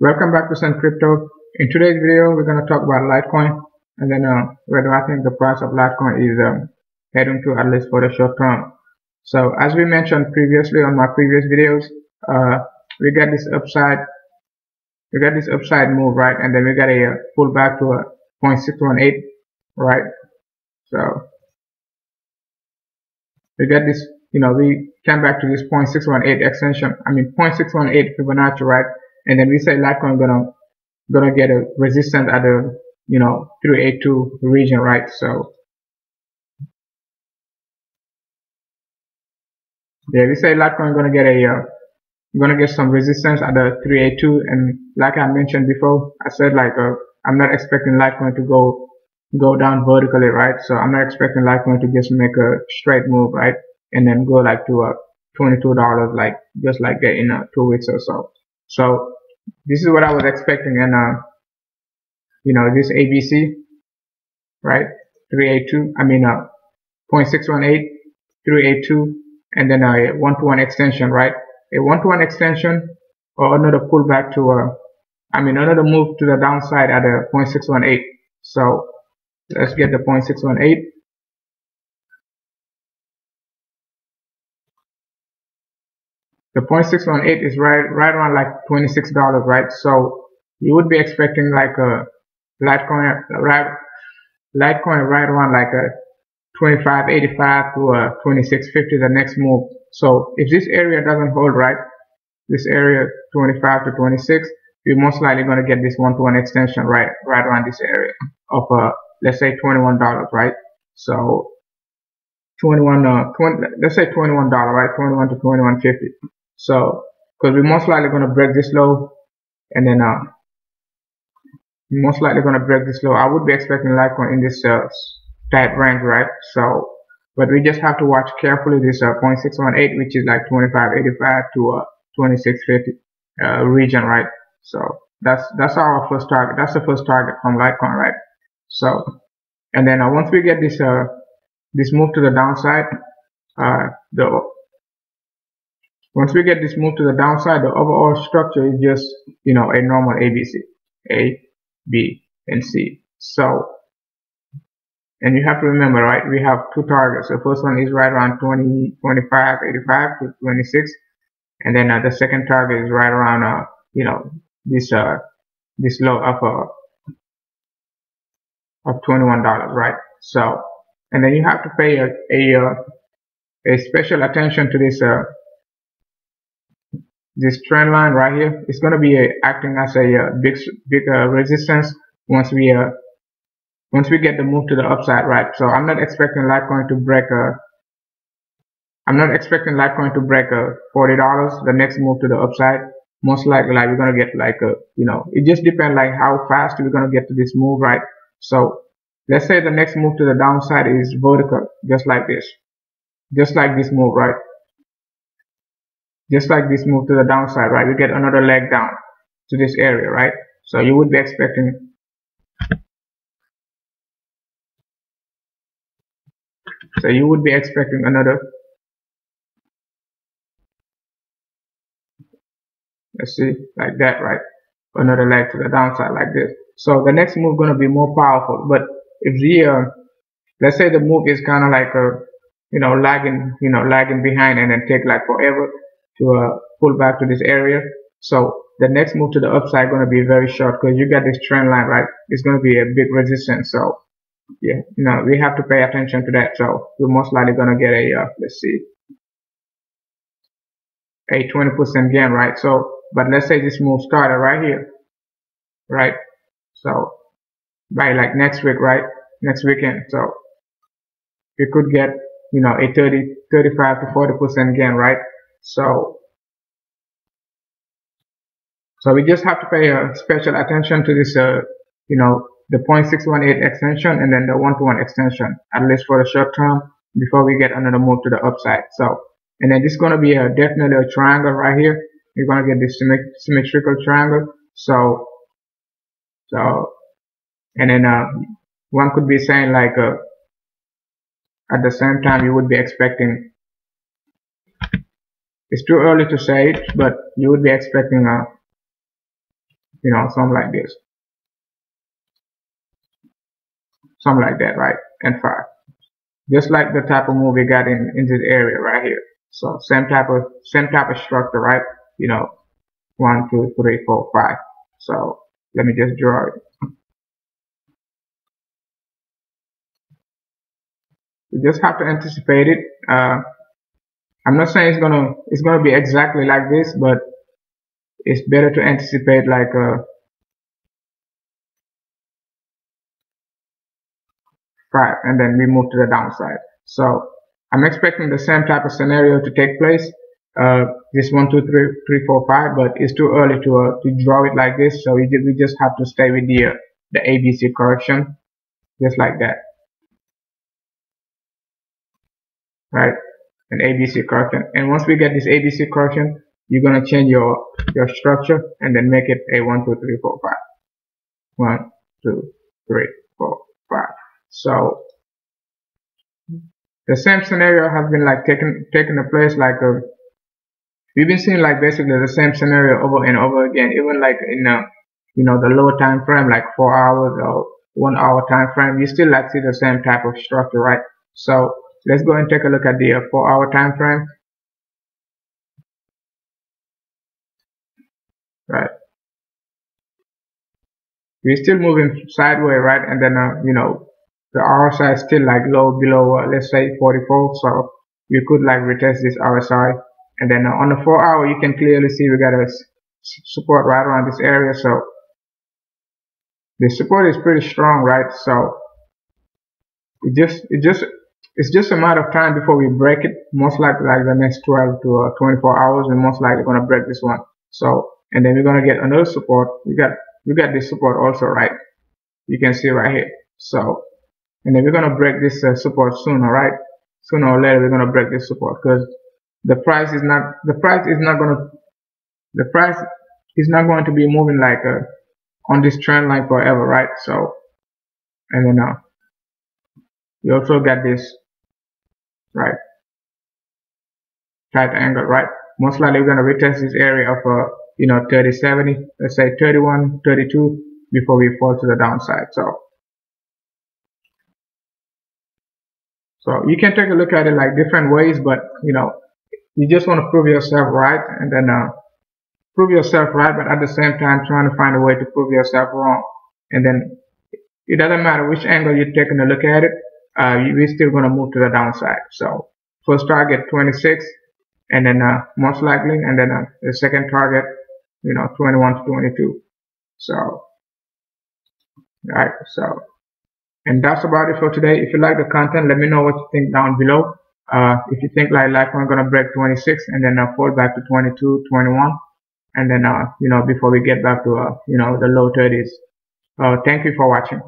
Welcome back to Sun Crypto. In today's video, we're going to talk about Litecoin, and then whether I think the price of Litecoin is heading to, at least for the short term. So as we mentioned previously on my previous videos, we got this upside move, right? And then we got a pullback to a 0.618, right? So we got this, we came back to this 0.618 extension. 0.618 Fibonacci, right? And then we say Litecoin gonna get a resistance at the 382 region, right? So yeah, we say Litecoin gonna get some resistance at the 382, and like I mentioned before, I said I'm not expecting Litecoin to go down vertically, right? So I'm not expecting Litecoin to just make a straight move, right? And then go to $22, just like that in 2 weeks or so. So this is what I was expecting, and this ABC, right? 382, 0.618, 382, and then a 1-to-1 extension, right? A 1-to-1 extension or another pullback to another move to the downside at a 0.618. So let's get the 0.618. The 0.618 is right around like $26, right? So you would be expecting like a Litecoin right around like a 25.85 to a 26.50 the next move. So if this area doesn't hold, right, this area 25 to 26, we're most likely going to get this 1-to-1 extension right around this area of let's say $21, right? So let's say $21, right? 21 to 21.50. So because we're most likely going to break this low, and then most likely going to break this low. I would be expecting Litecoin in this tight range, right? So, but we just have to watch carefully this 0.618, which is like 25.85 to 26.50 region, right? So that's our first target. That's the first target from Litecoin, right? So, and then once we get this move to the downside, once we get this move to the downside, the overall structure is just a normal ABC, A, B, and C. So, and you have to remember, right, we have two targets. The first one is right around 25.85 to 26, and then the second target is right around this low of $21, right? So, and then you have to pay a special attention to this trend line right here. It's going to be acting as a big resistance once we get the move to the upside, right? So I'm not expecting Litecoin to break $40 the next move to the upside. Most likely we're going to get it just depends how fast we're going to get to this move, right? So let's say the next move to the downside is vertical, just like this move, right? Just like this move to the downside, right? We get another leg down to this area, right? So you would be expecting another, let's see, like that, right? Another leg to the downside like this. So the next move going to be more powerful. But if let's say the move is kind of like lagging behind, and then take like forever to pull back to this area. So the next move to the upside going to be very short, because you got this trend line, right? It's going to be a big resistance. So yeah, we have to pay attention to that. So we're most likely going to get let's see, a 20% gain, right? So, but let's say this move started right here, right? So by like next week, right? Next weekend. So we could get a 35 to 40% gain, right? So we just have to pay special attention to this, the 0.618 extension, and then the 1-to-1 extension, at least for the short term, before we get another move to the upside. So, and then this is going to be definitely a triangle right here. You're going to get this symmetrical triangle. So, and then one could be saying at the same time you would be expecting, it's too early to say it, but you would be expecting you know, something like this, something like that, right? And 5, just like the type of move we got in this area right here. So same type of structure, right? You know, 1, 2, 3, 4, 5. So let me just draw it. You just have to anticipate it. I'm not saying it's gonna be exactly like this, but it's better to anticipate like 5, and then we move to the downside. So I'm expecting the same type of scenario to take place. This 1, 2, 3, 4, 5, but it's too early to draw it like this. So we just have to stay with the ABC correction, just like that, right? An ABC correction, and once we get this ABC correction, you're gonna change your structure and then make it a 1, 2, 3, 4, 5. 1, 2, 3, 4, 5. So the same scenario has been like taking the place, like we've been seeing like basically the same scenario over and over again, even like in you know, the lower time frame, like 4 hours or 1 hour time frame, you still like see the same type of structure, right? So let's go and take a look at the 4 hour time frame, right? We're still moving sideways, right? And then you know, the RSI is still like low below let's say 44, so we could like retest this RSI. And then on the 4 hour, you can clearly see we got a support right around this area. So the support is pretty strong, right? So it's just a matter of time before we break it. Most likely like the next 12 to 24 hours, we're most likely gonna break this one. So, and then we're gonna get another support. We got this support also, right? You can see right here. So, and then we're gonna break this support sooner, right? Sooner or later, we're gonna break this support because the price is not going to be moving like on this trend line forever, right? So, and then you also got this, right, tight angle, right? Most likely we're gonna retest this area of you know, 3070, let's say 31, 32 before we fall to the downside. So you can take a look at it like different ways, but you know, you just want to prove yourself right, and then prove yourself right, but at the same time trying to find a way to prove yourself wrong. And then it doesn't matter which angle you're taking a look at it, we're still going to move to the downside. So first target 26, and then most likely, and then the second target, you know, 21 to 22. So right, so, and that's about it for today. If you like the content, let me know what you think down below. If you think like Litecoin gonna break 26 and then fall back to 22, 21, and then you know, before we get back to you know, the low 30s. Thank you for watching.